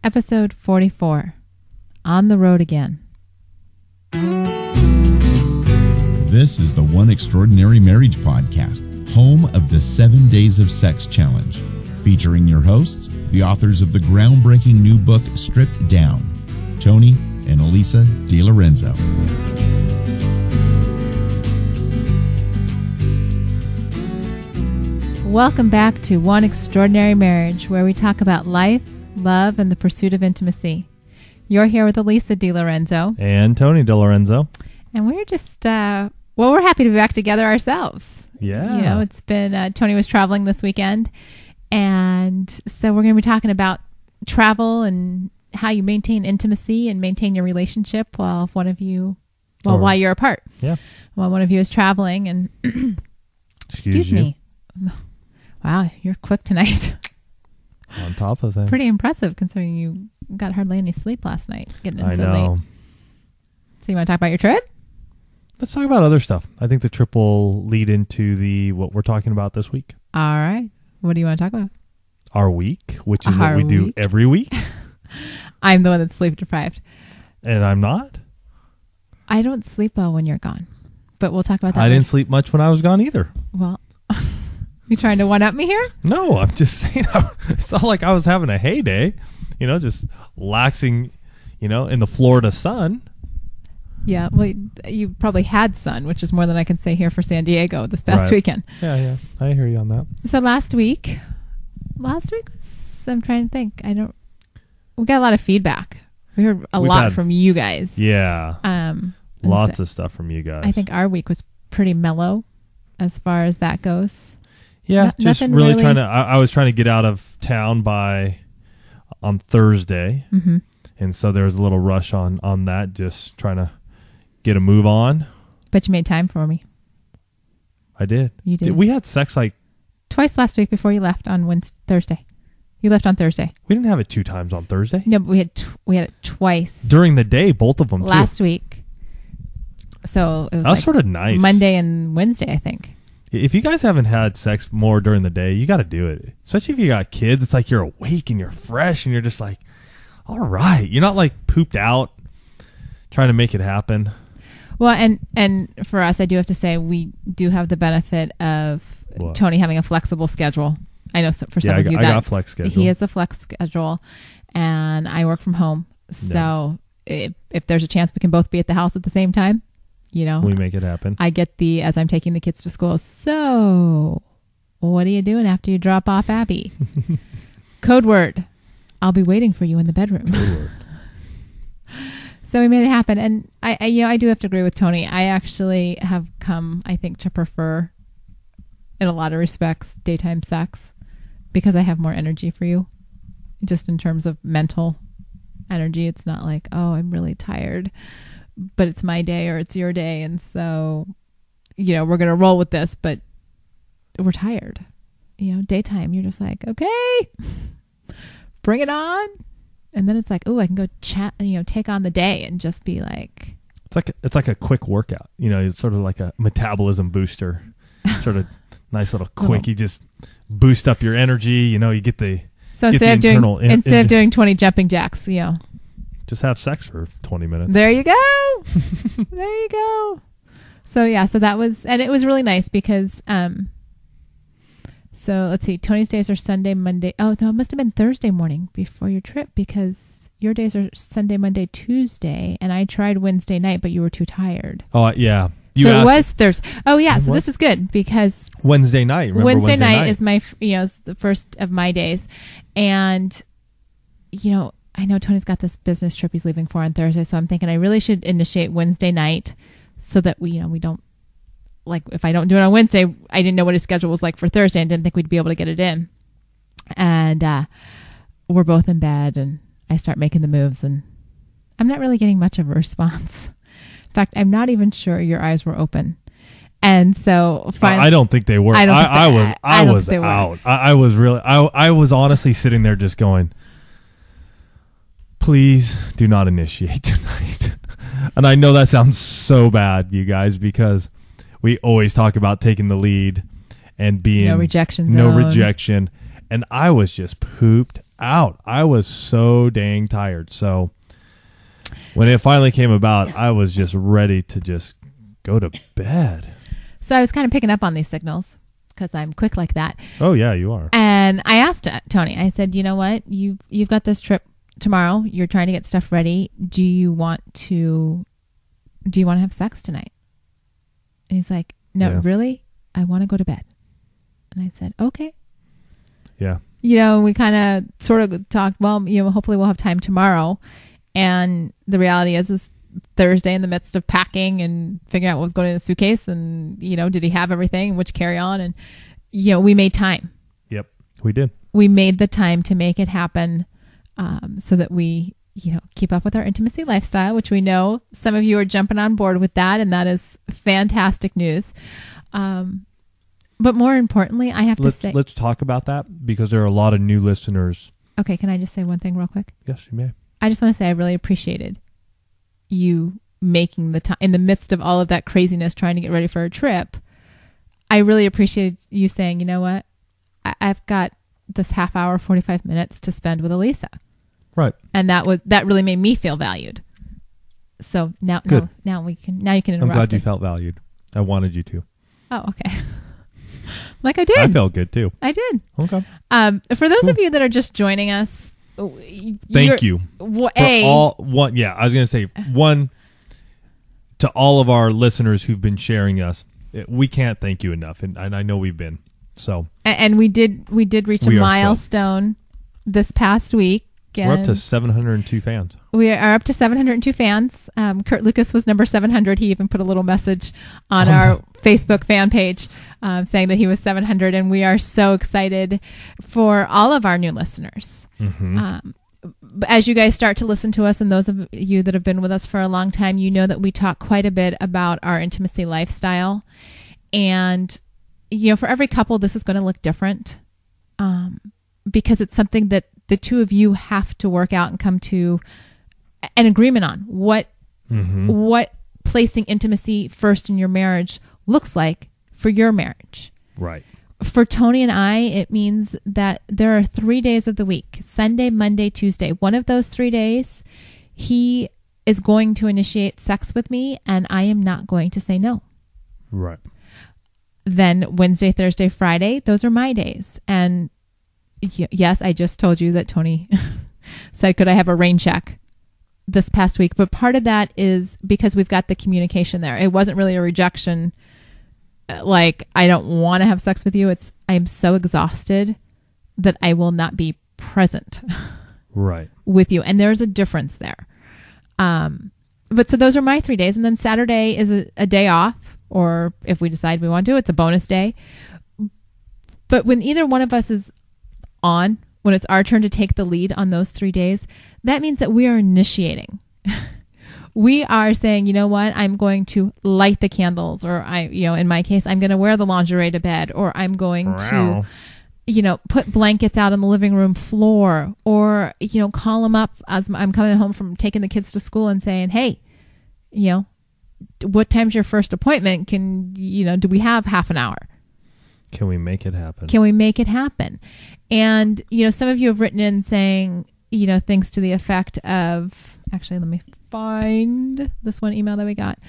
Episode 44, On the Road Again. This is the One Extraordinary Marriage Podcast, home of the 7 Days of Sex Challenge, featuring your hosts, the authors of the groundbreaking new book, Stripped Down, Tony and Elisa DiLorenzo. Welcome back to One Extraordinary Marriage, where we talk about life, love, and the pursuit of intimacy. You're here with Elisa DiLorenzo. And Tony DiLorenzo. And we're just, we're happy to be back together ourselves. Yeah. You know, it's been, Tony was traveling this weekend. And so we're going to be talking about travel and how you maintain intimacy and maintain your relationship while while you're apart. Yeah. While one of you is traveling. And excuse me. Wow, you're quick tonight. On top of things. Pretty impressive considering you got hardly any sleep last night. Getting in so late. So you want to talk about your trip? Let's talk about other stuff. I think the trip will lead into what we're talking about this week. All right. What do you want to talk about? Our week, which is what we do every week. I'm the one that's sleep deprived. And I'm not? I don't sleep well when you're gone. But we'll talk about that. I didn't sleep much when I was gone either. Well, you trying to one-up me here? No, I'm just saying it's not like I was having a heyday, just laxing, in the Florida sun. Yeah, well, you probably had sun, which is more than I can say here for San Diego this past weekend. Yeah, I hear you on that. So last week was, I'm trying to think. We got a lot of feedback. We heard a lot from you guys. Yeah. Lots of stuff from you guys. I think our week was pretty mellow as far as that goes. Yeah, just really trying to. I was trying to get out of town on Thursday, and so there was a little rush on that. Just trying to get a move on. But you made time for me. I did. You did. We had sex like twice last week before you left on Thursday. You left on Thursday. We didn't have it 2 times on Thursday. No, but we had it twice during the day. Both of them last week. So it was sort of nice. Monday and Wednesday, I think. If you guys haven't had sex more during the day, you got to do it. Especially if you got kids, it's like you're awake and you're fresh and you're just like, all right. You're not like pooped out trying to make it happen. Well, and for us, I do have to say we do have the benefit of Tony having a flexible schedule. I know for some of you, I got a flex schedule. He has a flex schedule, and I work from home. So if there's a chance we can both be at the house at the same time, we make it happen. I get as I'm taking the kids to school. So what are you doing after you drop off Abby? Code word. I'll be waiting for you in the bedroom. Code word. So we made it happen. And I do have to agree with Tony. I actually have come, I think, to prefer, in a lot of respects, daytime sex because I have more energy for you. Just in terms of mental energy. It's not like, oh, I'm really tired, but it's my day or it's your day. And so, we're going to roll with this, but we're tired. Daytime, you're just like, okay, bring it on. And then it's like, oh, I can go chat, take on the day and just be like. It's like a quick workout. It's sort of like a metabolism booster, sort of nice little quick. You just boost up your energy. You get the. So instead of doing 20 jumping jacks, just have sex for 20 minutes. There you go. There you go. So that was, and it was really nice because, so let's see, Tony's days are Sunday, Monday. Oh, no, it must have been Thursday morning before your trip because your days are Sunday, Monday, Tuesday, and I tried Wednesday night, but you were too tired. Oh, yeah. It was Thursday. Oh, yeah. So this is good because Wednesday night. Remember Wednesday night is my, is the first of my days. And, I know Tony's got this business trip he's leaving for on Thursday. So I'm thinking I really should initiate Wednesday night so that we don't, like, if I don't do it on Wednesday, I didn't know what his schedule was like for Thursday and didn't think we'd be able to get it in. And we're both in bed and I start making the moves and I'm not really getting much of a response. In fact, I'm not even sure your eyes were open. And so finally, I don't think they were. I was out. I was really, I was honestly sitting there just going, please do not initiate tonight. And I know that sounds so bad, you guys, because we always talk about taking the lead and being no rejection. And I was just pooped out. I was so dang tired. So when it finally came about, I was just ready to just go to bed. So I was kind of picking up on these signals because I'm quick like that. Oh, yeah, you are. And I asked Tony, I said, you know what? You've got this trip tomorrow. You're trying to get stuff ready. Do you want to have sex tonight? And he's like, no, really? I want to go to bed. And I said, okay. Yeah. We kind of sort of talked, well, hopefully we'll have time tomorrow. And the reality is Thursday in the midst of packing and figuring out what was going in the suitcase and, did he have everything, which carry on? And, we made time. Yep, we did. We made the time to make it happen so that we, keep up with our intimacy lifestyle, which we know some of you are jumping on board with that. And that is fantastic news. But more importantly, I have to say... Let's talk about that because there are a lot of new listeners. Okay, can I just say one thing real quick? Yes, you may. I just want to say I really appreciated you making the time in the midst of all of that craziness trying to get ready for a trip. I really appreciated you saying, you know what? I've got this half hour, 45 minutes to spend with Elisa. Right. And that really made me feel valued. So now you can interrupt. I'm glad you felt valued. I wanted you to. Oh, okay. Like I did. I felt good too. I did. Okay. For those of you that are just joining us, thank you. I was going to say one to all of our listeners who've been sharing us. We can't thank you enough, and I know we've been. So. And we did reach a milestone this past week. We're up to 702 fans. We are up to 702 fans. Kurt Lucas was number 700. He even put a little message on our Facebook fan page saying that he was 700. And we are so excited for all of our new listeners. Mm-hmm. As you guys start to listen to us, and those of you that have been with us for a long time, you know that we talk quite a bit about our intimacy lifestyle. And, for every couple, this is going to look different because it's something that the two of you have to work out and come to an agreement on what placing intimacy first in your marriage looks like for your marriage. Right. For Tony and I, it means that there are 3 days of the week, Sunday, Monday, Tuesday. One of those 3 days, he is going to initiate sex with me, and I am not going to say no. Right. Then Wednesday, Thursday, Friday, those are my days. And yes, I just told you that Tony said, could I have a rain check this past week? But part of that is because we've got the communication there. It wasn't really a rejection, like, I don't want to have sex with you. I'm so exhausted that I will not be present right with you. And there's a difference there. But so those are my 3 days. And then Saturday is a day off, or if we decide we want to, it's a bonus day. But when either one of us is on, when it's our turn to take the lead on those 3 days, that means that we are initiating. We are saying, you know what, I'm going to light the candles, or in my case, I'm going to wear the lingerie to bed, or I'm going to, put blankets out on the living room floor, or, call them up as I'm coming home from taking the kids to school and saying, hey, what time's your first appointment? Do we have half an hour? Can we make it happen? And, some of you have written in saying, things to the effect of, actually, let me find this one email that we got,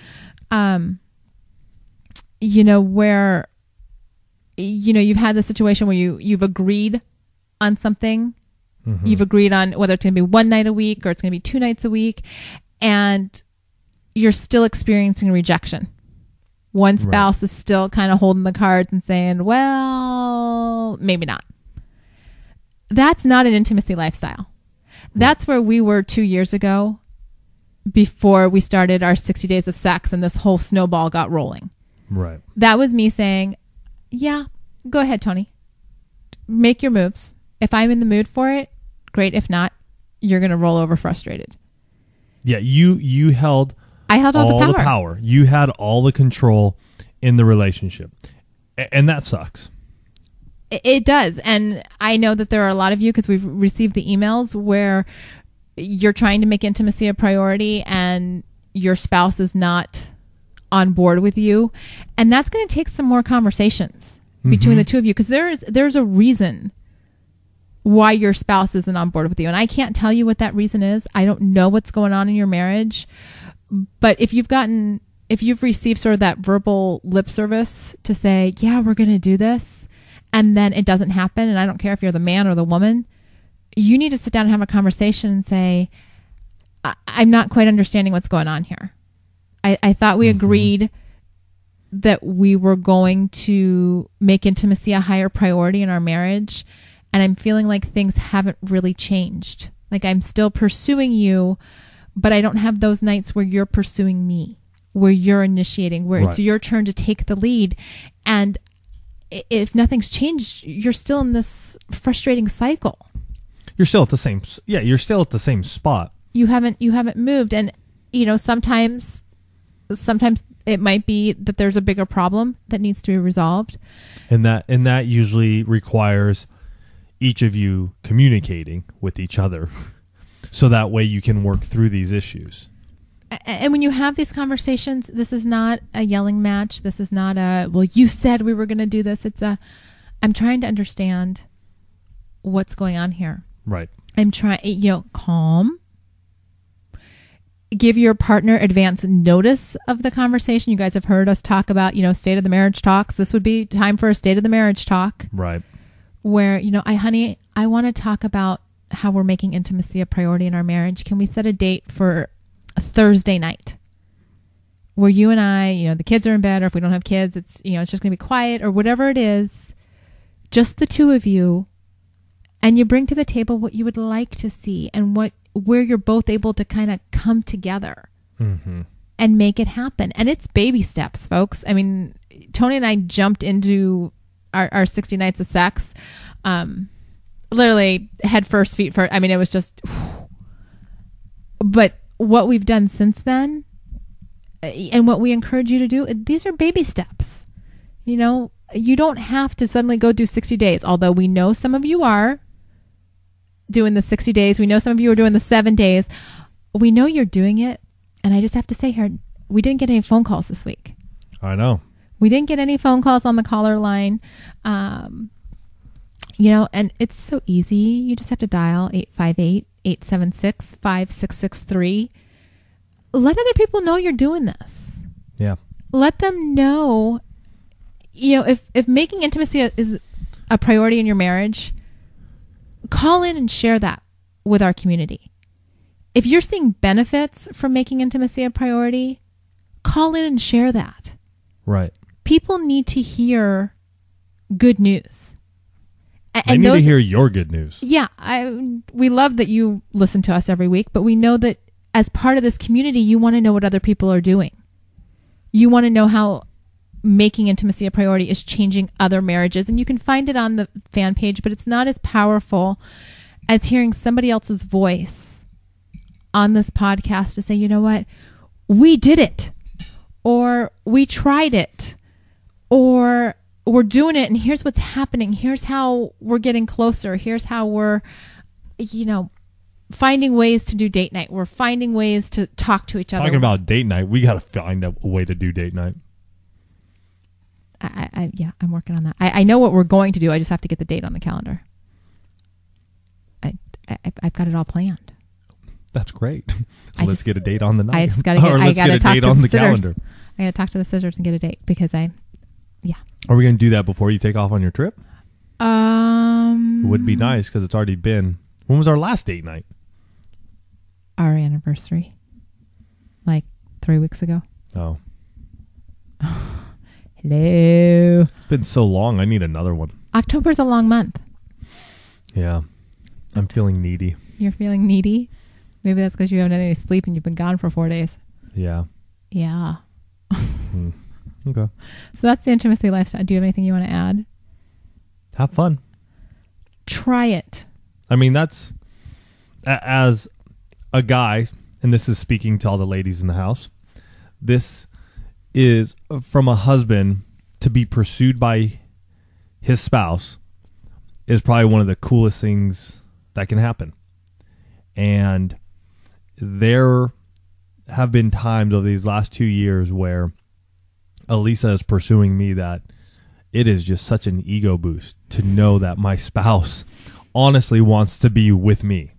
where, you've had the situation where you've agreed on something. Mm-hmm. You've agreed on whether it's going to be one night a week or it's going to be 2 nights a week, and you're still experiencing rejection. One spouse is still kind of holding the cards and saying, well, maybe not. That's not an intimacy lifestyle. That's where we were 2 years ago before we started our 60 days of sex and this whole snowball got rolling. Right. That was me saying, yeah, go ahead, Tony. Make your moves. If I'm in the mood for it, great. If not, you're going to roll over frustrated. Yeah, you held... I held all the power. You had all the control in the relationship. And that sucks. It does. And I know that there are a lot of you, because we've received the emails where you're trying to make intimacy a priority and your spouse is not on board with you. And that's going to take some more conversations between the two of you, because there's a reason why your spouse isn't on board with you. And I can't tell you what that reason is. I don't know what's going on in your marriage. But if you've received sort of that verbal lip service to say, yeah, we're going to do this, and then it doesn't happen, and I don't care if you're the man or the woman, you need to sit down and have a conversation and say, I'm not quite understanding what's going on here. I thought we agreed that we were going to make intimacy a higher priority in our marriage, and I'm feeling like things haven't really changed. Like I'm still pursuing you, but I don't have those nights where you're pursuing me, where you're initiating, where it's your turn to take the lead. And if nothing's changed, you're still in this frustrating cycle. You're still at the same. Yeah, you're still at the same spot. You haven't moved. And, sometimes it might be that there's a bigger problem that needs to be resolved. And that usually requires each of you communicating with each other so that way you can work through these issues. And when you have these conversations, this is not a yelling match. This is not well, you said we were going to do this. I'm trying to understand what's going on here. Right. I'm trying, calm. Give your partner advance notice of the conversation. You guys have heard us talk about, state of the marriage talks. This would be time for a state of the marriage talk. Right. Where, honey, I want to talk about how we're making intimacy a priority in our marriage. Can we set a date for a Thursday night where you and I, the kids are in bed, or if we don't have kids, it's, it's just going to be quiet or whatever it is, just the two of you, and you bring to the table what you would like to see and where you're both able to kind of come together and make it happen. And it's baby steps, folks. I mean, Tony and I jumped into our 60 nights of sex, literally head first, feet first. I mean, it was just, but what we've done since then and what we encourage you to do, these are baby steps. You don't have to suddenly go do 60 days, although we know some of you are doing the 60 days. We know some of you are doing the 7 days. We know you're doing it. And I just have to say here, we didn't get any phone calls this week. I know. We didn't get any phone calls on the caller line. And it's so easy. You just have to dial 858-876-5663. Let other people know you're doing this. Yeah. Let them know, if making intimacy is a priority in your marriage, call in and share that with our community. If you're seeing benefits from making intimacy a priority, call in and share that. Right. People need to hear good news. They need to hear your good news. Yeah. We love that you listen to us every week, but we know that as part of this community, you want to know what other people are doing. You want to know how making intimacy a priority is changing other marriages. And you can find it on the fan page, but it's not as powerful as hearing somebody else's voice on this podcast to say, you know what, we did it, or we tried it, or we're doing it, and here's what's happening. Here's how we're getting closer. Here's how we're, finding ways to do date night. We're finding ways to talk to each other. Talking about date night, we got to find a way to do date night. I'm working on that. I know what we're going to do. I just have to get the date on the calendar. I've got it all planned. That's great. Let's get a date on the night. I just got to get a date on the calendar. I got to talk to the scissors and get a date because Are we going to do that before you take off on your trip? It would be nice because it's already been. When was our last date night? Our anniversary. Like 3 weeks ago. Oh. Hello. It's been so long. I need another one. October's a long month. Yeah. I'm feeling needy. You're feeling needy? Maybe that's because you haven't had any sleep and you've been gone for 4 days. Yeah. Yeah. Okay. So that's the intimacy lifestyle. Do you have anything you want to add? Have fun. Try it. I mean, that's, as a guy, and this is speaking to all the ladies in the house, this is from a husband to be pursued by his spouse is probably one of the coolest things that can happen. And there have been times over these last 2 years where Elisa is pursuing me that it is just such an ego boost to know that my spouse honestly wants to be with me.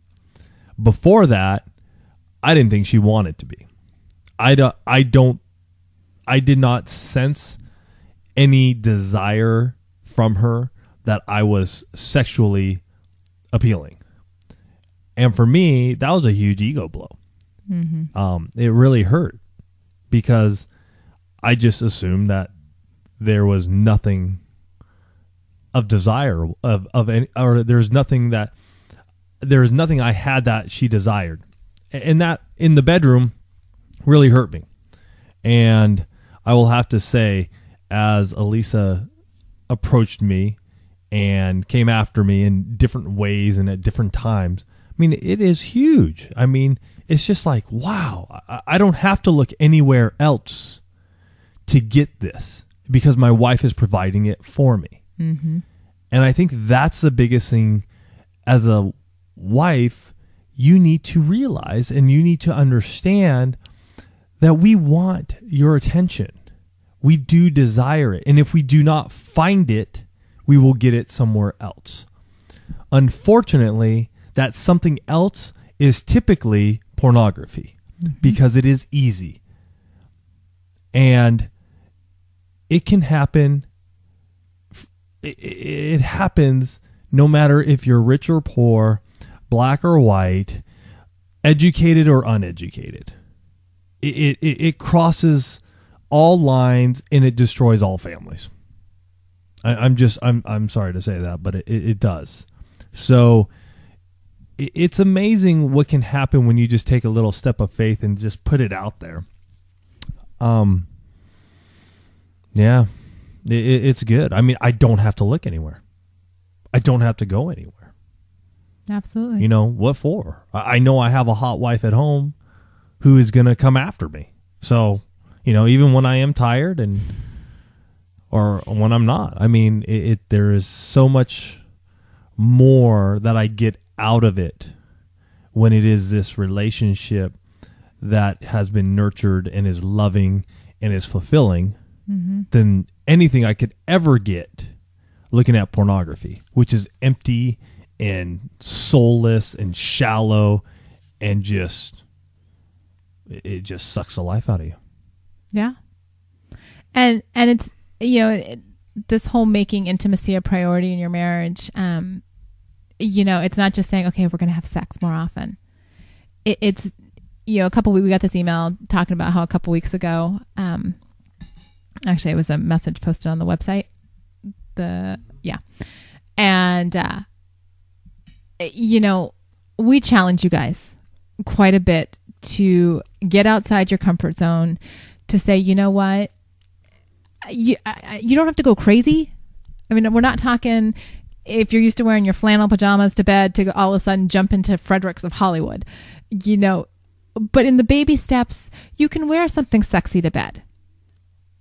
Before that, I didn't think she wanted to be. I did not sense any desire from her that I was sexually appealing. And for me, that was a huge ego blow. Mm-hmm. It really hurt because I just assumed that there was nothing of desire of any, or there's nothing I had that she desired. And that in the bedroom really hurt me. And I will have to say, as Elisa approached me and came after me in different ways and at different times, I mean, it is huge. I mean, it's just like, wow, I don't have to look anywhere else to get this because my wife is providing it for me. Mm-hmm. And I think that's the biggest thing as a wife you need to realize, and you need to understand that we want your attention. We do desire it. And if we do not find it, we will get it somewhere else. Unfortunately, that something else is typically pornography because it is easy. And it can happen. It happens no matter if you're rich or poor, black or white, educated or uneducated. It crosses all lines and it destroys all families. I'm sorry to say that, but it does. So it's amazing what can happen when you just take a little step of faith and just put it out there. Yeah, it's good. I mean, I don't have to look anywhere. I don't have to go anywhere. Absolutely. You know, what for? I know I have a hot wife at home who is going to come after me. So, you know, even when I am tired or when I'm not, I mean, there is so much more that I get out of it when it is this relationship that has been nurtured and is loving and is fulfilling than anything I could ever get looking at pornography, which is empty and soulless and shallow and it just sucks the life out of you. Yeah. And it's, you know, this whole making intimacy a priority in your marriage, you know, it's not just saying, okay, we're going to have sex more often. It's, you know, we got this email talking about how a couple weeks ago, actually it was a message posted on the website. And, you know, we challenge you guys quite a bit to get outside your comfort zone, to say, you know what, you don't have to go crazy. I mean, we're not talking if you're used to wearing your flannel pajamas to bed to all of a sudden jump into Fredericks of Hollywood, you know, but in the baby steps, you can wear something sexy to bed.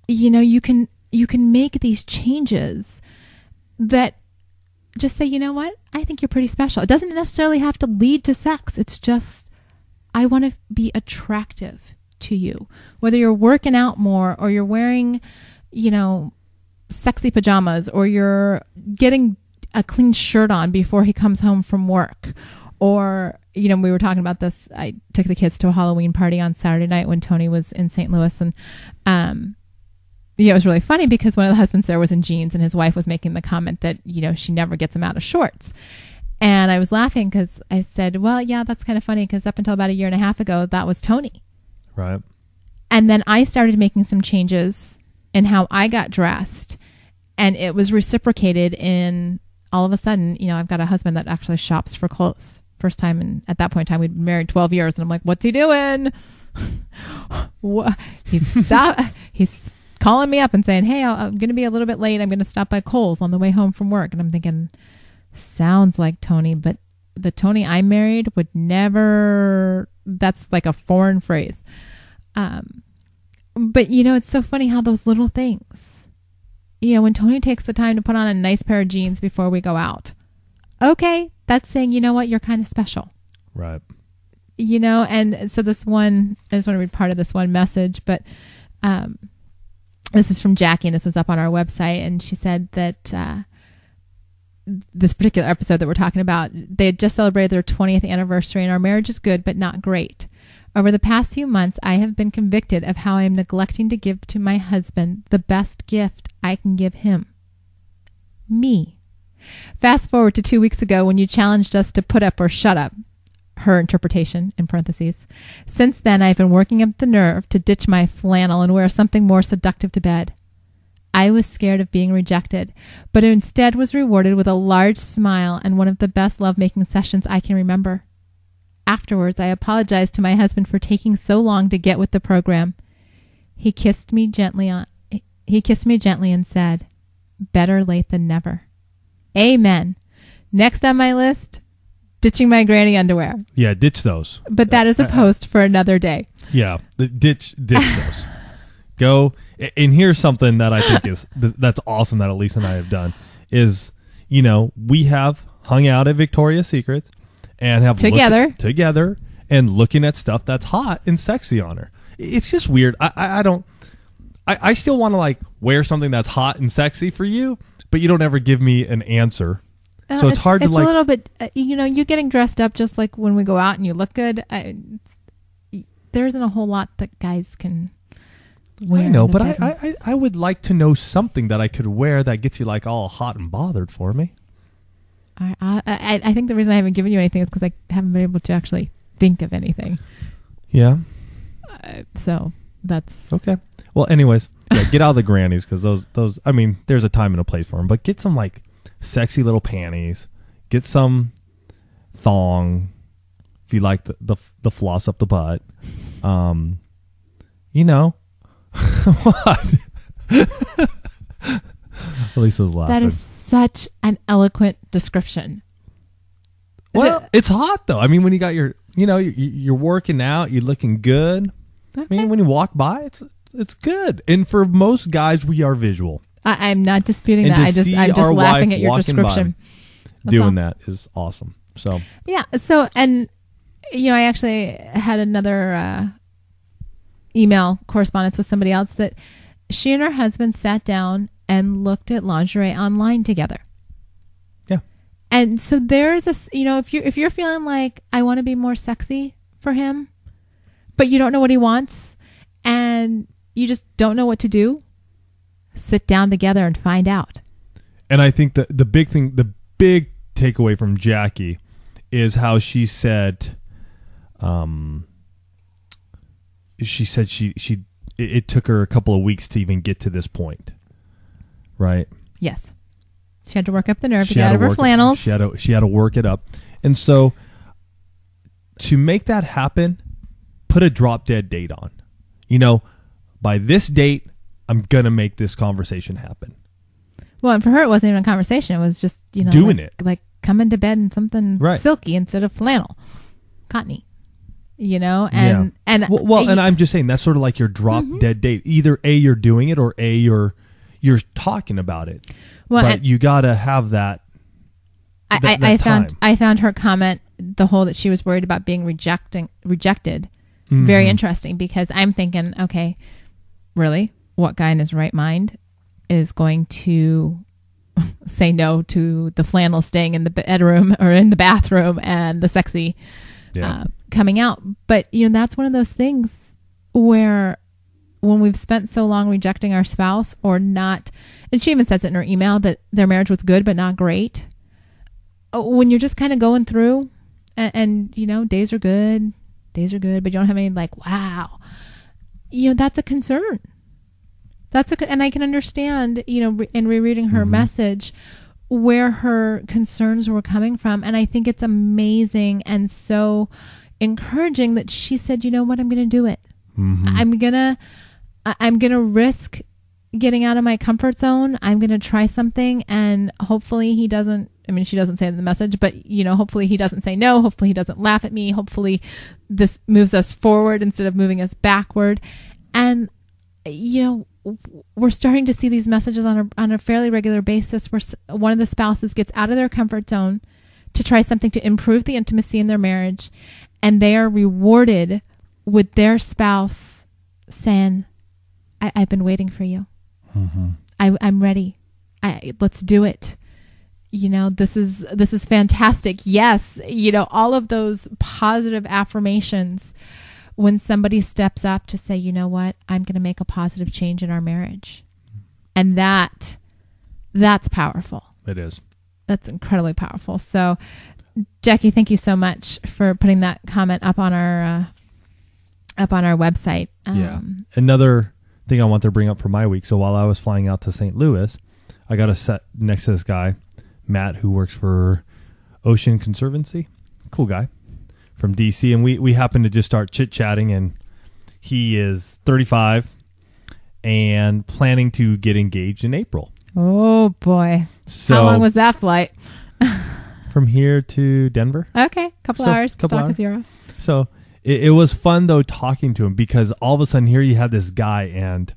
You know, you can make these changes that just say, you know what, I think you're pretty special. It doesn't necessarily have to lead to sex. It's just, I want to be attractive to you. Whether you're working out more or you're wearing, you know, sexy pajamas, or you're getting a clean shirt on before he comes home from work. Or, you know, we were talking about this. I took the kids to a Halloween party on Saturday night when Tony was in St. Louis. And, you know, it was really funny because one of the husbands there was in jeans and his wife was making the comment that, you know, she never gets him out of shorts. And I was laughing because I said, well, yeah, that's kind of funny because up until about 1.5 years ago, that was Tony. Right. And then I started making some changes in how I got dressed, and it was reciprocated in all of a sudden, you know, I've got a husband that actually shops for clothes. First time, and at that point in time, we'd been married 12 years, and I'm like, what's he doing? He's calling me up and saying, hey, I'm going to be a little bit late. I'm going to stop by Kohl's on the way home from work. And I'm thinking, sounds like Tony, but the Tony I married would never, that's like a foreign phrase. But, you know, it's so funny how those little things, you know, when Tony takes the time to put on a nice pair of jeans before we go out, okay, that's saying, you know what, you're kind of special. Right. You know, and so this one, I just want to read part of this one message, but this is from Jackie, and this was up on our website, and she said that this particular episode that we're talking about, they had just celebrated their 20th anniversary, and our marriage is good, but not great. Over the past few months, I have been convicted of how I am neglecting to give to my husband the best gift I can give him. Me. Fast forward to 2 weeks ago when you challenged us to put up or shut up. Her interpretation, in parentheses. Since then, I've been working up the nerve to ditch my flannel and wear something more seductive to bed. I was scared of being rejected, but instead was rewarded with a large smile and one of the best lovemaking sessions I can remember. Afterwards, I apologized to my husband for taking so long to get with the program. He kissed me gently and said, "Better late than never." Amen. Next on my list, ditching my granny underwear. Yeah, ditch those. But that is a post for another day. Yeah, ditch those. Go, and here's something that I think that's awesome that Elise and I have done is, we have hung out at Victoria's Secret and have together and looking at stuff that's hot and sexy on her. It's just weird. I still want to wear something that's hot and sexy for you, but you don't ever give me an answer. So it's hard to It's a little bit, you getting dressed up just like when we go out and you look good. There isn't a whole lot that guys can wear. I know, but I would like to know something that I could wear that gets you all hot and bothered for me. I think the reason I haven't given you anything is because I haven't been able to actually think of anything. Yeah. So that's okay. Well, anyways, get out of the grannies because those. I mean, there's a time and a place for them, but get some sexy little panties. Get some thong if you like the floss up the butt. What? Lisa's laughing. That is such an eloquent description. Well, it's hot though. I mean, when you got you're working out, you're looking good. Okay. I mean, when you walk by, it's good. And for most guys, we are visual. I'm not disputing that. I'm just laughing at your description. Doing that is awesome. So yeah. So and I actually had another email correspondence with somebody else that she and her husband sat down and looked at lingerie online together. Yeah. And so there's if you're feeling like I want to be more sexy for him, but you don't know what he wants and you just don't know what to do, sit down together and find out. And I think the big takeaway from Jackie is how she said, it took her a couple of weeks to even get to this point, right? Yes, she had to work up the nerve to get out of her flannels. She had to work it up, and so to make that happen, put a drop dead date on. By this date, I'm gonna make this conversation happen. Well, and for her, it wasn't even a conversation. It was just doing it, like coming to bed in something silky instead of flannel, cottony. And I'm just saying that's sort of like your drop dead date. Either A, you're doing it, or A, you're talking about it. Well, but you gotta have that. I found her comment, the whole that she was worried about being rejected, very interesting, because I'm thinking, okay, really, what guy in his right mind is going to say no to the flannel staying in the bedroom or in the bathroom and the sexy coming out? But that's one of those things where when we've spent so long rejecting our spouse or not, and she even says it in her email that their marriage was good but not great, when you're just kind of going through and days are good but you don't have any wow, that's a concern. And I can understand, in rereading her message, where her concerns were coming from. And I think it's amazing and so encouraging that she said, you know what, I'm going to do it. I'm going to risk getting out of my comfort zone. I'm going to try something, and hopefully he doesn't, she doesn't say it in the message, but hopefully he doesn't say no. Hopefully he doesn't laugh at me. Hopefully this moves us forward instead of moving us backward. And, we're starting to see these messages on a fairly regular basis where one of the spouses gets out of their comfort zone to try something to improve the intimacy in their marriage, and they are rewarded with their spouse saying, I've been waiting for you. I'm ready. Let's do it. this is fantastic. Yes. All of those positive affirmations when somebody steps up to say, you know what, I'm going to make a positive change in our marriage. And that's powerful. It is. That's incredibly powerful. So Jackie, thank you so much for putting that comment up on our website. Another thing I want to bring up for my week. So while I was flying out to St. Louis, I got to sit next to this guy, Matt, who works for Ocean Conservancy. Cool guy from DC. And we happened to just start chit-chatting, and he is 35 and planning to get engaged in April. Oh, boy. So, how long was that flight? From here to Denver. Okay. Couple hours. Talk to zero. So it was fun, though, talking to him, because all of a sudden here you have this guy and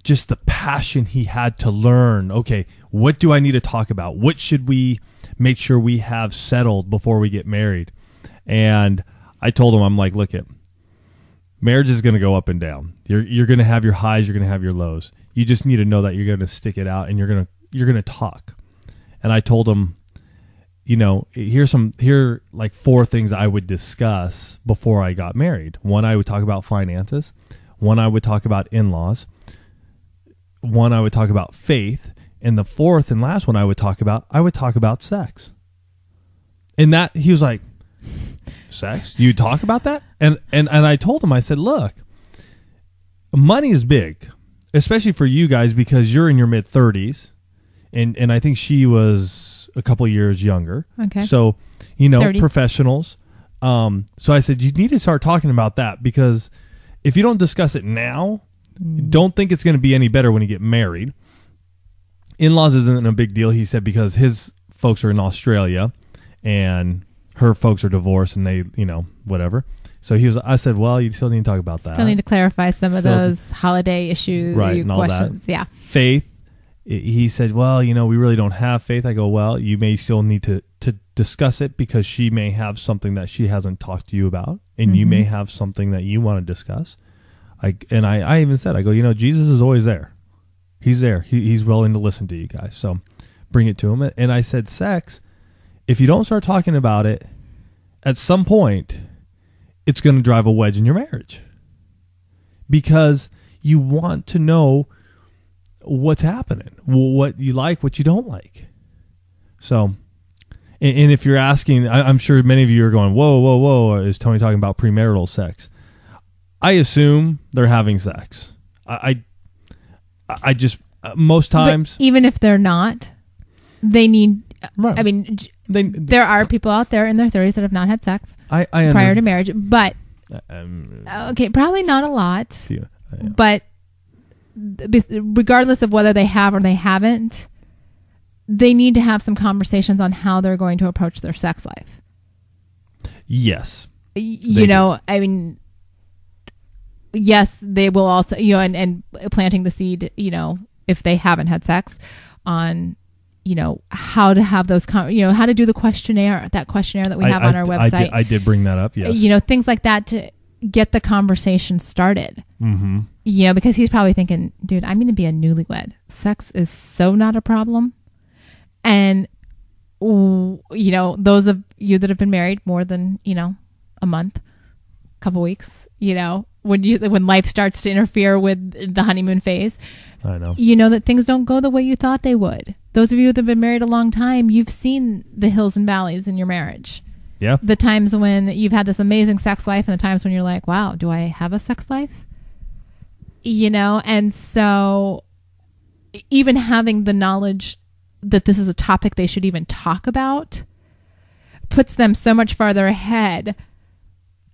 just the passion he had to learn. Okay, what do I need to talk about? What should we make sure we have settled before we get married? And I told him, I'm like, look, marriage is going to go up and down. You're going to have your highs, you're going to have your lows. You just need to know that you're going to stick it out, and you're going to talk. And I told him, here like 4 things I would discuss before I got married. 1, I would talk about finances. 1, I would talk about in-laws. 1, I would talk about faith. And the 4th and last one I would talk about sex. And that, he was like, sex? You talk about that? And I told him, I said, look, money is big, especially for you guys, because you're in your mid-30s. And I think she was a couple years younger. Okay. So, 30s. Professionals. So I said, you need to start talking about that, because if you don't discuss it now, don't think it's going to be any better when you get married. In-laws isn't a big deal, he said, because his folks are in Australia and her folks are divorced and they, whatever. So I said, well, you still need to talk about that. Still need to clarify some of those holiday issues, right, and questions. All that. Yeah. Faith. He said, well, we really don't have faith. I go, well, you may still need to discuss it, because she may have something that she hasn't talked to you about, and you may have something that you want to discuss. I even said, I go, Jesus is always there. He's there. He's willing to listen to you guys. So bring it to him. And I said, sex, if you don't start talking about it, at some point, it's going to drive a wedge in your marriage, because you want to know what's happening, what you like, what you don't like. So, and if you're asking, I'm sure many of you are going, whoa, is Tony talking about premarital sex? I assume they're having sex. I just, most times. But even if they're not, they need, right. I mean, there are people out there in their 30s that have not had sex prior to marriage, but, okay, probably not a lot, but regardless of whether they have or they haven't, they need to have some conversations on how they're going to approach their sex life. Yes. I mean, yes, they will also, and planting the seed, if they haven't had sex, on, how to have those, how to do the questionnaire, that questionnaire that we have on our website. I did bring that up, yes. Things like that to get the conversation started. Mm-hmm. Because he's probably thinking, dude, I'm going to be a newlywed. Sex is so not a problem. And, those of you that have been married more than, a month, couple weeks, when life starts to interfere with the honeymoon phase, I know. That things don't go the way you thought they would. Those of you that have been married a long time, you've seen the hills and valleys in your marriage. Yeah. The times when you've had this amazing sex life, and the times when you're like, wow, do I have a sex life? And so even having the knowledge that this is a topic they should even talk about puts them so much farther ahead.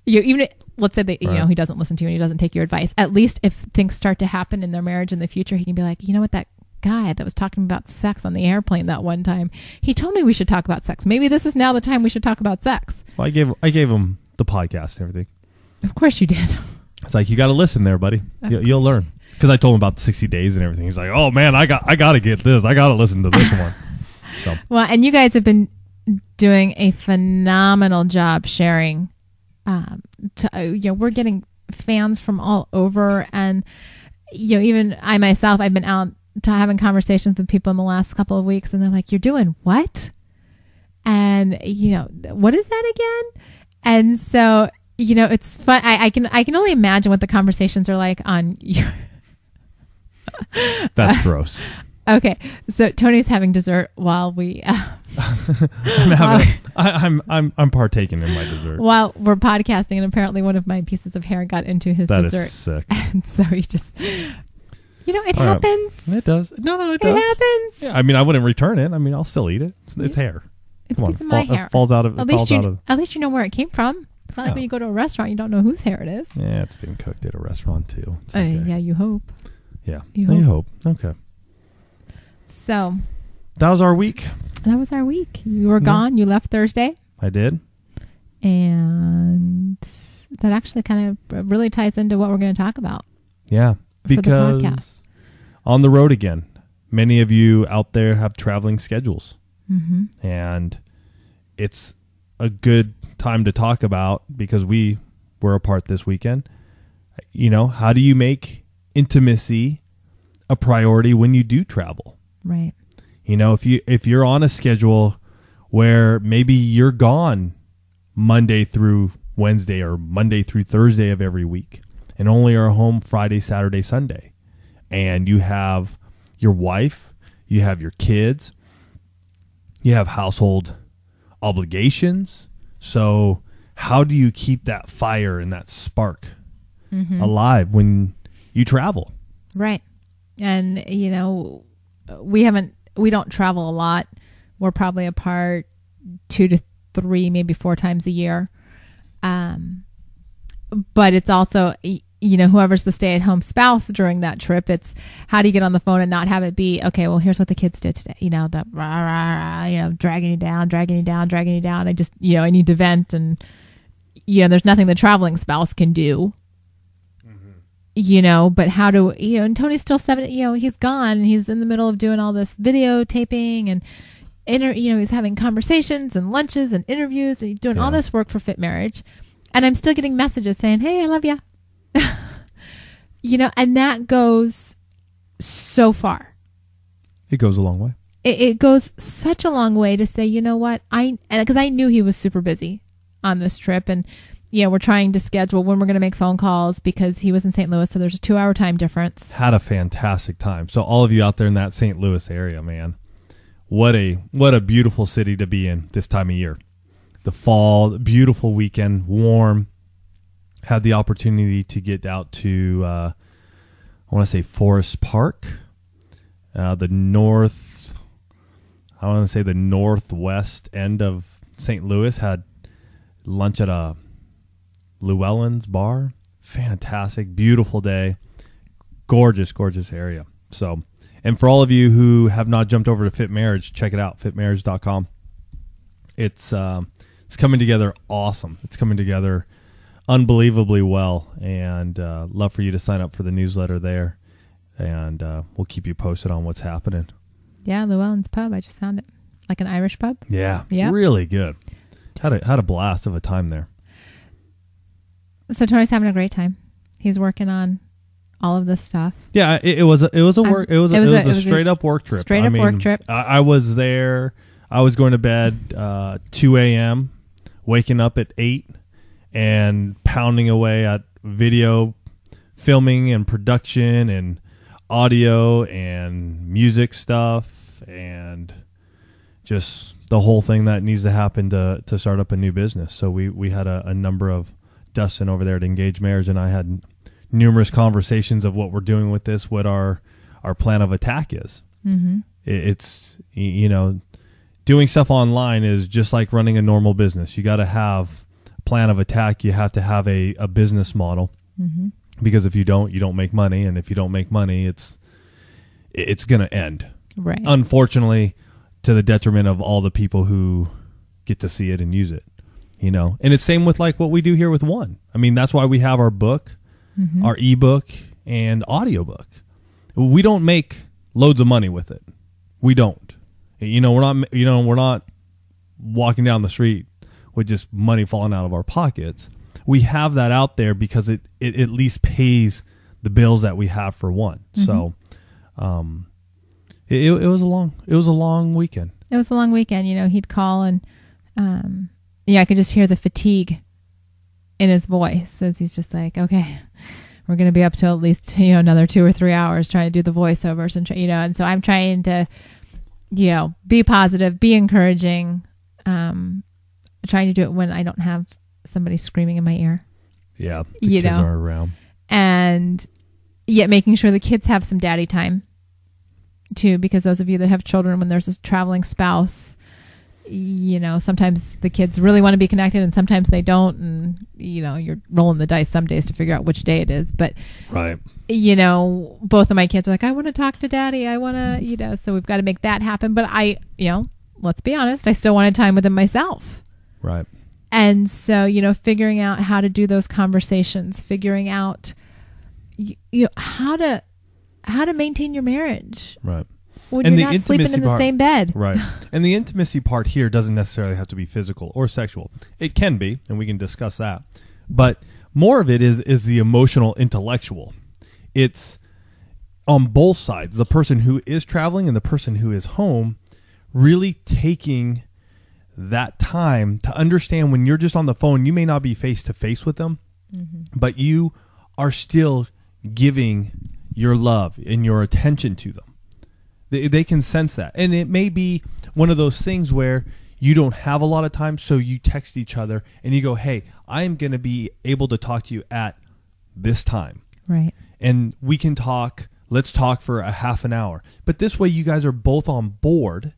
Let's say that, he doesn't listen to you and he doesn't take your advice. At least if things start to happen in their marriage in the future, he can be like, you know what, that guy that was talking about sex on the airplane that one time, he told me we should talk about sex. Maybe this is now the time we should talk about sex. Well, I gave him the podcast and everything. Of course you did. It's like, you got to listen there, buddy. You'll learn. Because I told him about the 60 days and everything. He's like, oh man, I got to get this. I got to listen to this one. So. Well, and you guys have been doing a phenomenal job sharing. We're getting fans from all over, and even I myself, I've been out having conversations with people in the last couple of weeks, and they're like, "You're doing what?" And what is that again? And so it's fun. I can only imagine what the conversations are like on your. That's gross. Okay, so Tony's having dessert while we. I'm partaking in my dessert while we're podcasting, and apparently one of my pieces of hair got into his dessert. That is sick. And so he just, it happens. It does. No, it does. It happens. Yeah, I mean, I wouldn't return it. I mean, I'll still eat it. It's hair. It's a piece of my hair. It falls out of. At least you know where it came from. It's not like when you go to a restaurant, you don't know whose hair it is. Yeah, it's being cooked at a restaurant too. Okay. Yeah, you hope. Yeah, you hope. Okay. So. That was our week. That was our week. You were gone. You left Thursday. I did. And that actually kind of really ties into what we're going to talk about. Yeah. Because for the podcast. On the road again. Many of you out there have traveling schedules. Mm-hmm. And it's a good time to talk about, because we were apart this weekend. How do you make intimacy a priority when you do travel? Right. If you're on a schedule where maybe you're gone Monday through Wednesday or Monday through Thursday of every week, and only are home Friday, Saturday, Sunday, and you have your wife, you have your kids, you have household obligations. So how do you keep that fire and that spark alive when you travel? Right. And, we don't travel a lot. We're probably apart 2 to 3, maybe 4 times a year. But it's also, whoever's the stay-at-home spouse during that trip, it's how do you get on the phone and not have it be, okay, well, here's what the kids did today. The rah, rah, dragging you down. I just, I need to vent, and, there's nothing the traveling spouse can do. But how do, and Tony's still 7, he's gone, and he's in the middle of doing all this videotaping and, he's having conversations and lunches and interviews, and he's doing all this work for Fit Marriage. And I'm still getting messages saying, hey, I love you. And that goes so far. It goes a long way. It goes such a long way to say, you know what, because I knew he was super busy on this trip, and we're trying to schedule when we're going to make phone calls because he was in St. Louis, so there's a 2-hour time difference. Had a fantastic time. So all of you out there in that St. Louis area, man, what a beautiful city to be in this time of year. The fall, beautiful weekend, warm. Had the opportunity to get out to, I want to say Forest Park, the northwest end of St. Louis. Had lunch at a Llewellyn's bar. Fantastic, beautiful day. Gorgeous area. So, and for all of you who have not jumped over to Fit Marriage, check it out, fitmarriage.com. It's coming together awesome. It's coming together unbelievably well, and love for you to sign up for the newsletter there, and we'll keep you posted on what's happening. Yeah, Llewellyn's Pub. I just found it. Like an Irish pub. Yeah. Really good. Had a blast of a time there. So Tony's having a great time. He's working on all of this stuff. Yeah, it was a straight up work trip. Work trip. I was there. I was going to bed 2 a.m., waking up at 8, and pounding away at video filming and production and audio and music stuff and just the whole thing that needs to happen to start up a new business. So we had a number of, Dustin over there at Engage Marriage and I had numerous conversations of what we're doing with this, what our plan of attack is. Mm-hmm. It's, doing stuff online is just like running a normal business. You got to have a plan of attack. You have to have a business model, mm-hmm. because if you don't make money. And if you don't make money, it's going to end. Right. Unfortunately, to the detriment of all the people who get to see it and use it, and it's same with like what we do here with One. I mean, that's why we have our book, mm-hmm. our ebook and audiobook. We don't make loads of money with it. We don't. We're not walking down the street with just money falling out of our pockets. We have that out there because it at least pays the bills that we have for One. Mm-hmm. So, It was a long weekend. It was a long weekend. He'd call and, I could just hear the fatigue in his voice as he's just like, okay, we're going to be up till at least, another 2 or 3 hours trying to do the voiceovers and, and so I'm trying to, be positive, be encouraging, trying to do it when I don't have somebody screaming in my ear. Yeah. The kids are around. And yet making sure the kids have some daddy time too, because those of you that have children, when there's a traveling spouse, sometimes the kids really want to be connected and sometimes they don't. And, you're rolling the dice some days to figure out which day it is. But, right. Both of my kids are like, I want to talk to daddy. I want to, so we've got to make that happen. But let's be honest, I still wanted time with him myself. Right. And so, figuring out how to do those conversations, figuring out, how to maintain your marriage. Right. When you're not sleeping in the same bed. Right. And the intimacy part here doesn't necessarily have to be physical or sexual. It can be, and we can discuss that. But more of it is the emotional, intellectual. It's on both sides, the person who is traveling and the person who is home, really taking that time to understand when you're just on the phone, you may not be face to face with them, but you are still giving your love and your attention to them. They can sense that. And it may be one of those things where you don't have a lot of time, so you text each other and you go, hey, I am going to be able to talk to you at this time. Right. And we can talk, let's talk for a half an hour. But this way you guys are both on board,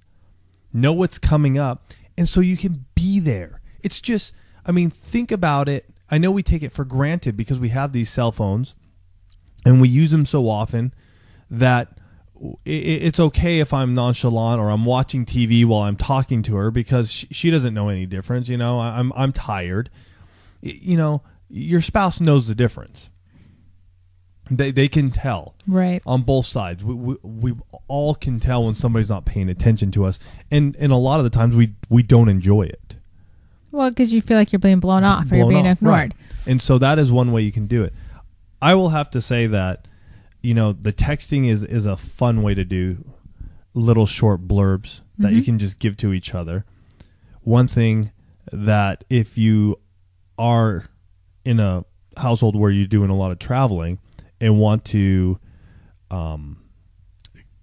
know what's coming up, and so you can be there. It's just, think about it. I know we take it for granted because we have these cell phones and we use them so often that it's okay if I'm nonchalant or I'm watching TV while I'm talking to her because she doesn't know any difference. I'm tired. Your spouse knows the difference. They can tell. Right. On both sides. We all can tell when somebody's not paying attention to us. And a lot of the times we don't enjoy it. Well, because you feel like you're being blown off or you're being ignored. Right. And so that is one way you can do it. I will have to say that, the texting is a fun way to do little short blurbs that you can just give to each other. One thing that if you are in a household where you're doing a lot of traveling and want to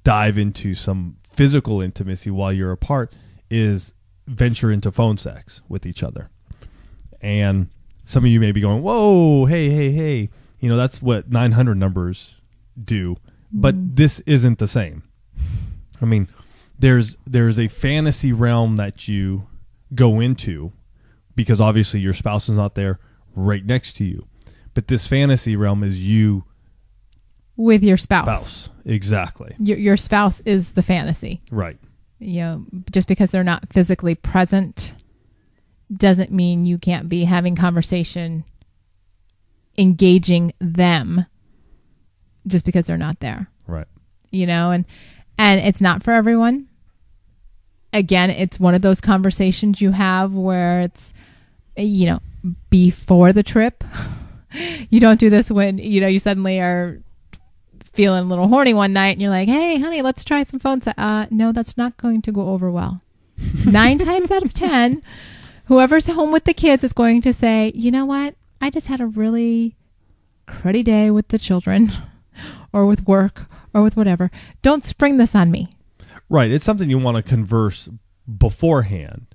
dive into some physical intimacy while you're apart is venture into phone sex with each other. And some of you may be going, whoa, hey. That's what 900 numbers do. But this isn't the same. There's a fantasy realm that you go into because obviously your spouse is not there right next to you. But this fantasy realm is you with your spouse. Exactly. Your spouse is the fantasy. Right. Just because they're not physically present doesn't mean you can't be having conversation, engaging them just because they're not there. Right. And it's not for everyone. Again, it's one of those conversations you have where it's, before the trip. You don't do this when, you suddenly are feeling a little horny one night and you're like, hey, honey, let's try some phone sex. No, that's not going to go over well. 9 times out of 10, whoever's home with the kids is going to say, you know what? I just had a really cruddy day with the children or with work or with whatever. Don't spring this on me. Right. It's something you want to converse beforehand.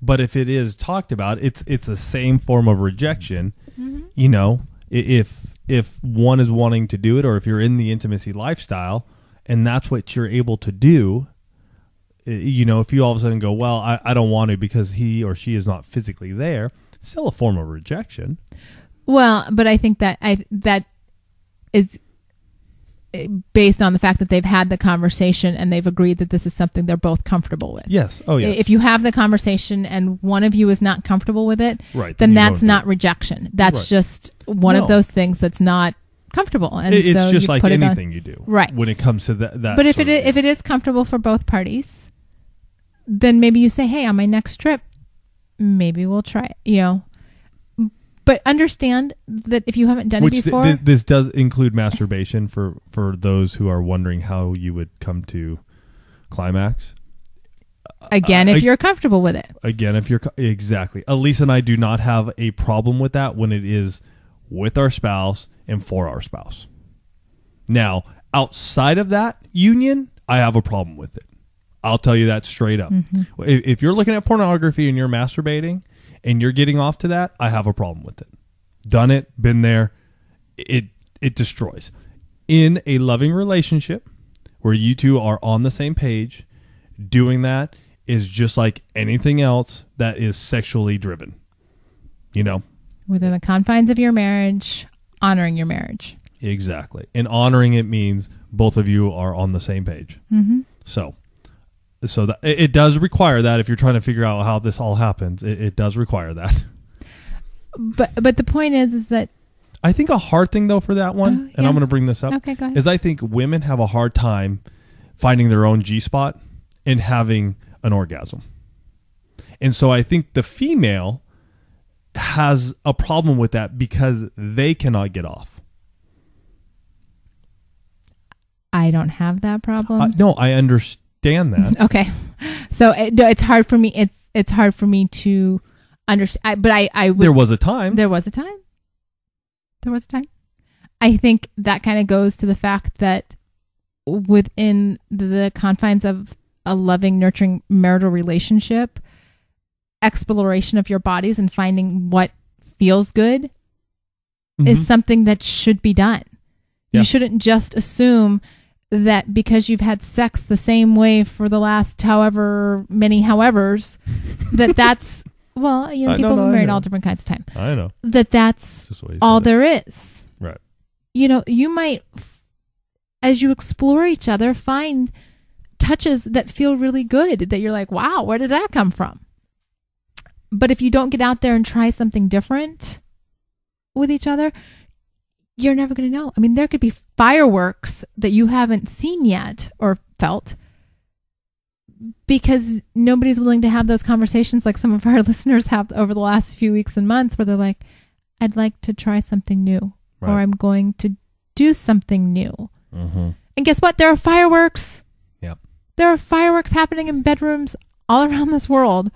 But if it is talked about, it's the same form of rejection. If one is wanting to do it, or if you're in the intimacy lifestyle and that's what you're able to do, if you all of a sudden go, well, I don't want to because he or she is not physically there, it's still a form of rejection. Well, but I think that that is based on the fact that they've had the conversation and they've agreed that this is something they're both comfortable with. Yes. Oh, yes. If you have the conversation and one of you is not comfortable with it, right, then that's not rejection. That's just one of those things that's not comfortable. And it's so just like anything you do. Right. When it comes to that. But if it is comfortable for both parties, then maybe you say, hey, on my next trip, maybe we'll try it, But understand that if you haven't done it before... This does include masturbation for those who are wondering how you would come to climax. Again, if you're comfortable with it. Again, if you're exactly. Elisa and I do not have a problem with that when it is with our spouse and for our spouse. Now, outside of that union, I have a problem with it. I'll tell you that straight up. Mm-hmm. If you're looking at pornography and you're masturbating and you're getting off to that, I have a problem with it. Done it, been there. It destroys. In a loving relationship where you two are on the same page, doing that is just like anything else that is sexually driven. You know? Within the confines of your marriage, honoring your marriage. Exactly. And honoring it means both of you are on the same page. Mm-hmm. So that it does require that if you're trying to figure out how this all happens, it does require that. But the point is that I think a hard thing though for that one, and I'm going to bring this up, okay, go ahead. Is I think women have a hard time finding their own G-spot and having an orgasm. And so I think the female has a problem with that because they cannot get off. I don't have that problem. No, I understand that. Okay. So it's hard for me. It's hard for me to understand. But I would, There was a time. There was a time. I think that kind of goes to the fact that within the confines of a loving, nurturing marital relationship, exploration of your bodies and finding what feels good is something that should be done. Yeah. You shouldn't just assume that because you've had sex the same way for the last however many howevers, that's, well, you know, people have been married all different kinds of time. I know. That's all there is. Right. You know, you might, as you explore each other, find touches that feel really good, that you're like, wow, where did that come from? But if you don't get out there and try something different with each other, you're never going to know. I mean, there could be fireworks that you haven't seen yet or felt because nobody's willing to have those conversations like some of our listeners have over the last few weeks and months where they're like, I'd like to try something new, right, or I'm going to do something new. Mm-hmm. And guess what? There are fireworks. Yep. There are fireworks happening in bedrooms all around this world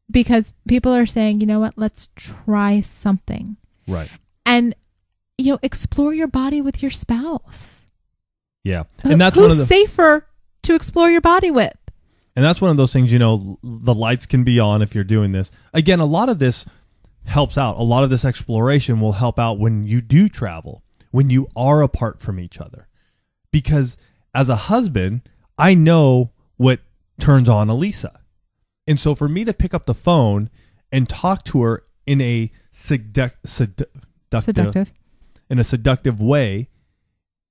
because people are saying, you know what, let's try something. Right. And, you know, explore your body with your spouse. Yeah. And that's who's one of the safer to explore your body with. And that's one of those things, you know, the lights can be on if you're doing this. Again, a lot of this helps out. A lot of this exploration will help out when you do travel, when you are apart from each other. Because as a husband, I know what turns on Elisa. And so for me to pick up the phone and talk to her in a seductive way,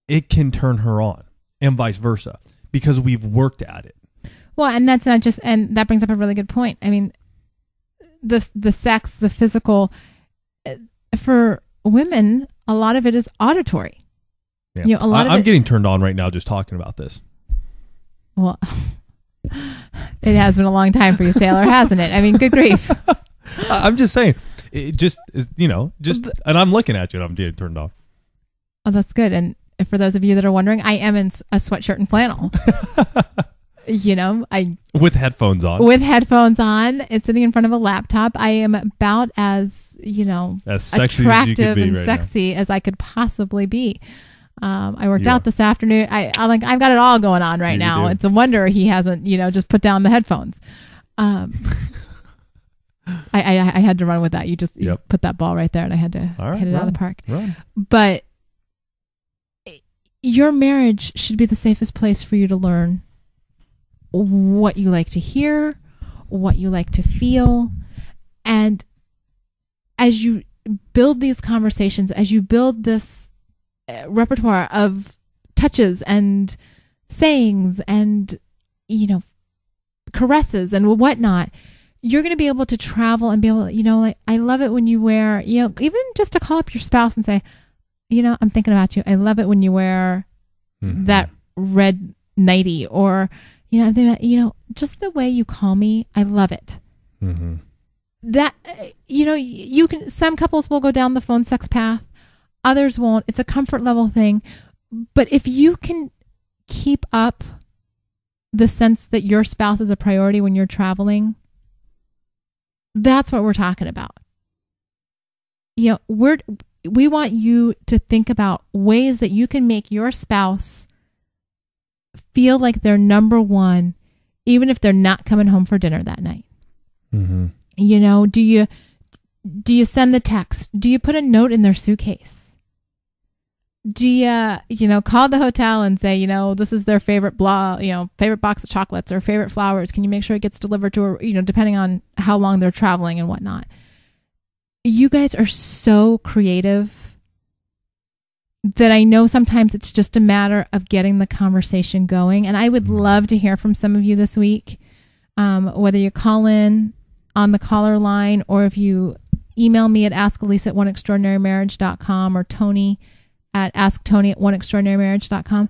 it can turn her on, and vice versa, because we've worked at it. Well, and that's not just, and that brings up a really good point. I mean, the sex, the physical, for women, a lot of it is auditory. Yeah. You know, I'm getting turned on right now just talking about this. Well, it has been a long time for you, Sailor, hasn't it? I mean, good grief. I'm just saying, it just, you know, and I'm looking at you and I'm getting turned on. Oh, that's good. And for those of you that are wondering, I am in a sweatshirt and flannel. You know, with headphones on. It's sitting in front of a laptop. I am about as, you know, as sexy attractive as you could be and right sexy now. As I could possibly be. I worked out this afternoon. I'm like, I've got it all going on right now. It's a wonder he hasn't, you know, just put down the headphones. I had to run with that. You put that ball right there, and I had to hit it out of the park. Run. But your marriage should be the safest place for you to learn what you like to hear, what you like to feel. And as you build these conversations, as you build this repertoire of touches and sayings and, you know, caresses and whatnot, you're going to be able to travel and be able to, you know, like, I love it when you wear, you know, even just to call up your spouse and say, you know, I'm thinking about you. I love it when you wear that red nightie, or, you know, I'm thinking about, you know, just the way you call me. I love it. Mm-hmm. That, you know, you can, some couples will go down the phone sex path. Others won't. It's a comfort level thing. But if you can keep up the sense that your spouse is a priority when you're traveling, that's what we're talking about. You know, we want you to think about ways that you can make your spouse feel like they're number one, even if they're not coming home for dinner that night. Mm-hmm. You know, do you send the text? Do you put a note in their suitcase? Do you call the hotel and say, this is their favorite favorite box of chocolates or favorite flowers. Can you make sure it gets delivered to her, depending on how long they're traveling and whatnot. You guys are so creative that I know sometimes it's just a matter of getting the conversation going. And I would love to hear from some of you this week, whether you call in on the caller line or if you email me at askalisa@oneextraordinarymarriage.com or Tony at asktony@oneextraordinarymarriage.com.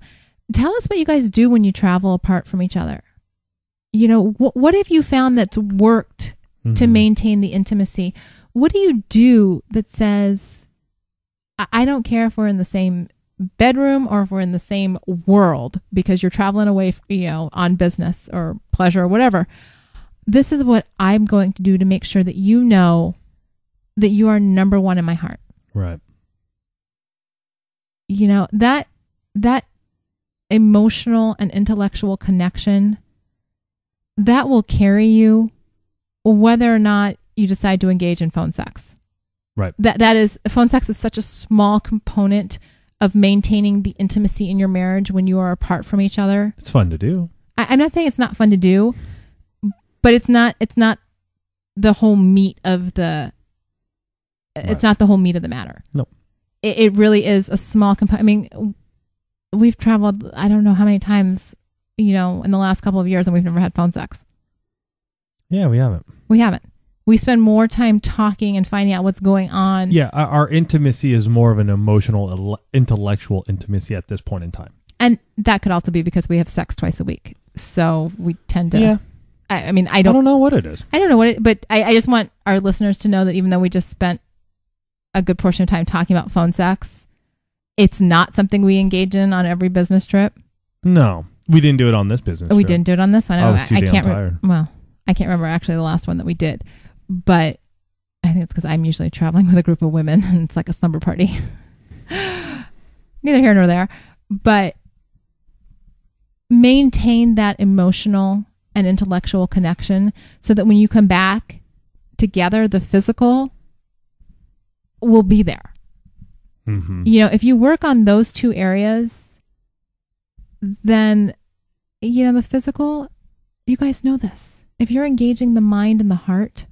Tell us what you guys do when you travel apart from each other. What have you found that's worked to maintain the intimacy? What do you do that says, I don't care if we're in the same bedroom or if we're in the same world because you're traveling away, on business or pleasure or whatever. This is what I'm going to do to make sure that you know that you are number one in my heart. Right. That emotional and intellectual connection, that will carry you whether or not you decide to engage in phone sex. Right. That is, phone sex is such a small component of maintaining the intimacy in your marriage when you are apart from each other. It's fun to do. I'm not saying it's not fun to do, but it's not the whole meat of the, it's not the whole meat of the matter. No. It really is a small component. I mean, we've traveled, I don't know how many times, in the last couple of years, and we've never had phone sex. Yeah, we haven't. We spend more time talking and finding out what's going on. Yeah, our intimacy is more of an emotional, intellectual intimacy at this point in time. And that could also be because we have sex twice a week. So we tend to... Yeah. I mean, I don't know what it is. I don't know what it... But I just want our listeners to know that even though we just spent a good portion of time talking about phone sex, it's not something we engage in on every business trip. No. We didn't do it on this business trip. We didn't do it on this one. I was too damn tired. I can't remember actually the last one that we did. But I think it's because I'm usually traveling with a group of women and it's like a slumber party. Neither here nor there. But maintain that emotional and intellectual connection so that when you come back together, the physical will be there. Mm-hmm. If you work on those two areas, then, the physical, you guys know this. If you're engaging the mind and the heart,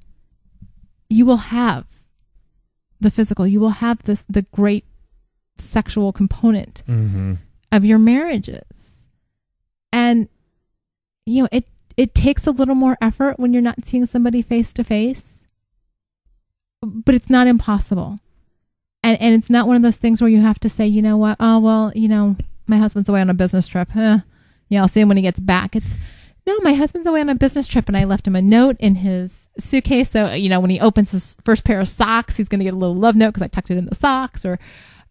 you will have the physical. You will have the great sexual component of your marriages. And, it takes a little more effort when you're not seeing somebody face to face, but it's not impossible. And it's not one of those things where you have to say, you know what? Oh, well, my husband's away on a business trip. I'll see him when he gets back. No, my husband's away on a business trip and I left him a note in his suitcase. So, when he opens his first pair of socks, he's going to get a little love note because I tucked it in the socks. Or,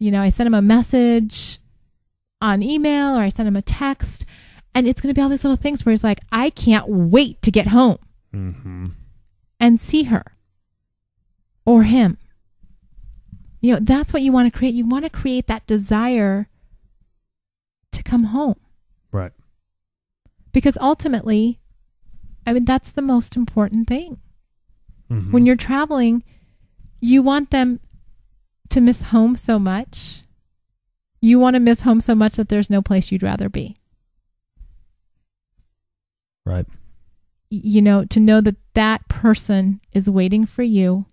I sent him a message on email or I sent him a text. And it's going to be all these little things where he's like, I can't wait to get home and see her or him. That's what you want to create. You want to create that desire to come home. Right. Because ultimately, that's the most important thing. Mm-hmm. When you're traveling, you want them to miss home so much. You want to miss home so much that there's no place you'd rather be. Right. To know that person is waiting for you.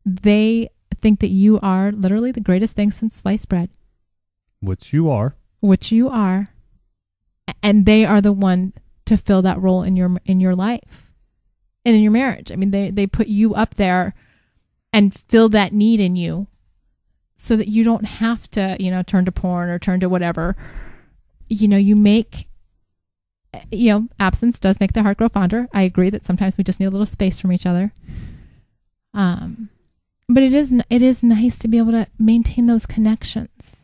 They think that you are literally the greatest thing since sliced bread. Which you are. And they are the one to fill that role in your life and in your marriage. I mean, they put you up there and fill that need in you so that you don't have to, turn to porn or turn to whatever. You make, absence does make the heart grow fonder. I agree that sometimes we just need a little space from each other. But it is nice to be able to maintain those connections.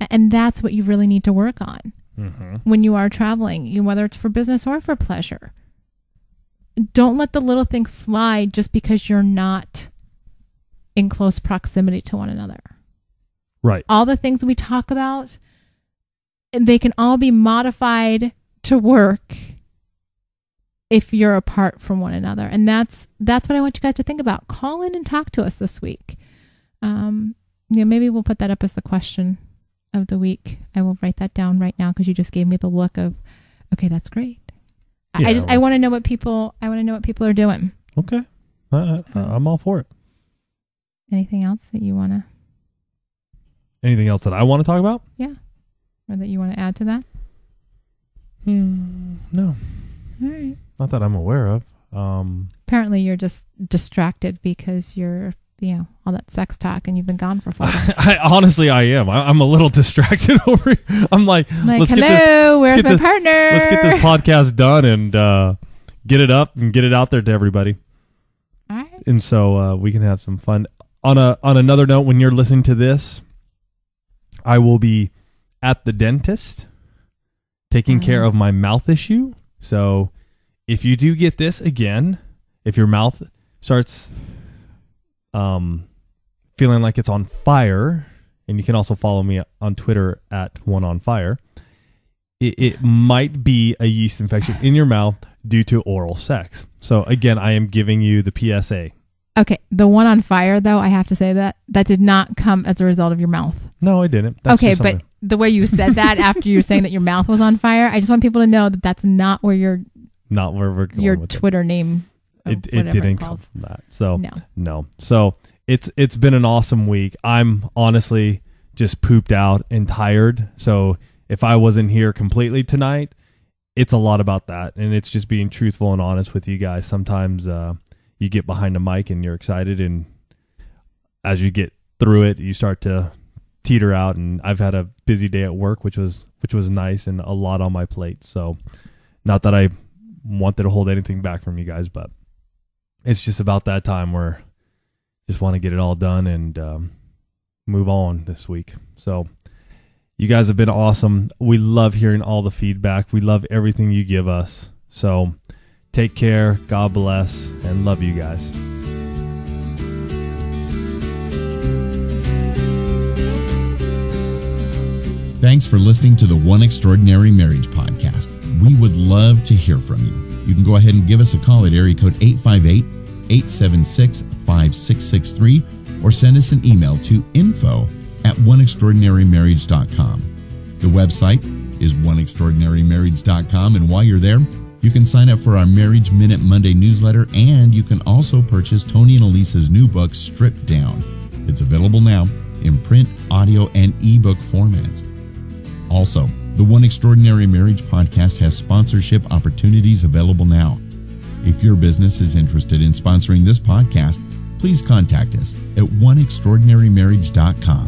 And that's what you really need to work on. when you are traveling, whether it's for business or for pleasure. Don't let the little things slide just because you're not in close proximity to one another. Right. All the things we talk about, they can all be modified to work if you're apart from one another. And that's what I want you guys to think about. Call in and talk to us this week. Maybe we'll put that up as the question of the week. I will write that down right now because you just gave me the look of, okay, that's great. Yeah, I want to know what people are doing. Okay. I'm all for it. Anything else that you want to? Anything else that I want to talk about? Yeah. Or that you want to add to that? No. All right. Not that I'm aware of. Apparently you're just distracted because you're, all that sex talk and you've been gone for 4 days. Honestly, I am. I'm a little distracted over here. I'm like hello, where's my partner? Let's get this podcast done and get it up and get it out there to everybody. All right. And so we can have some fun. On another note, when you're listening to this, I will be at the dentist taking care of my mouth issue. So if you do get this again, if your mouth starts feeling like it's on fire, and you can also follow me on Twitter at OneOnFire, it might be a yeast infection in your mouth due to oral sex. So again, I am giving you the PSA. Okay, the one on fire, though, I have to say that did not come as a result of your mouth. No, it didn't. That's okay, but the way you said that after you were saying that your mouth was on fire, I just want people to know that that's not where we're going your with Twitter name. It didn't come from that. So no. So it's been an awesome week. I'm honestly just pooped out and tired. So if I wasn't here completely tonight, it's a lot about that, and it's just being truthful and honest with you guys. Sometimes you get behind a mic and you're excited, and as you get through it, you start to teeter out. And I've had a busy day at work, which was nice, and a lot on my plate. So not that I wanted to hold anything back from you guys, but it's just about that time where just want to get it all done and move on this week. So you guys have been awesome. We love hearing all the feedback. We love everything you give us. So take care. God bless, and love you guys. Thanks for listening to the One Extraordinary Marriage podcast. We would love to hear from you. You can go ahead and give us a call at area code 858-876-5663 or send us an email to info@oneextraordinarymarriage.com. The website is oneextraordinarymarriage.com, and while you're there, you can sign up for our Marriage Minute Monday newsletter, and you can also purchase Tony and Elisa's new book, Stripped Down. It's available now in print, audio, and ebook formats. Also, the One Extraordinary Marriage podcast has sponsorship opportunities available now. If your business is interested in sponsoring this podcast, please contact us at oneextraordinarymarriage.com.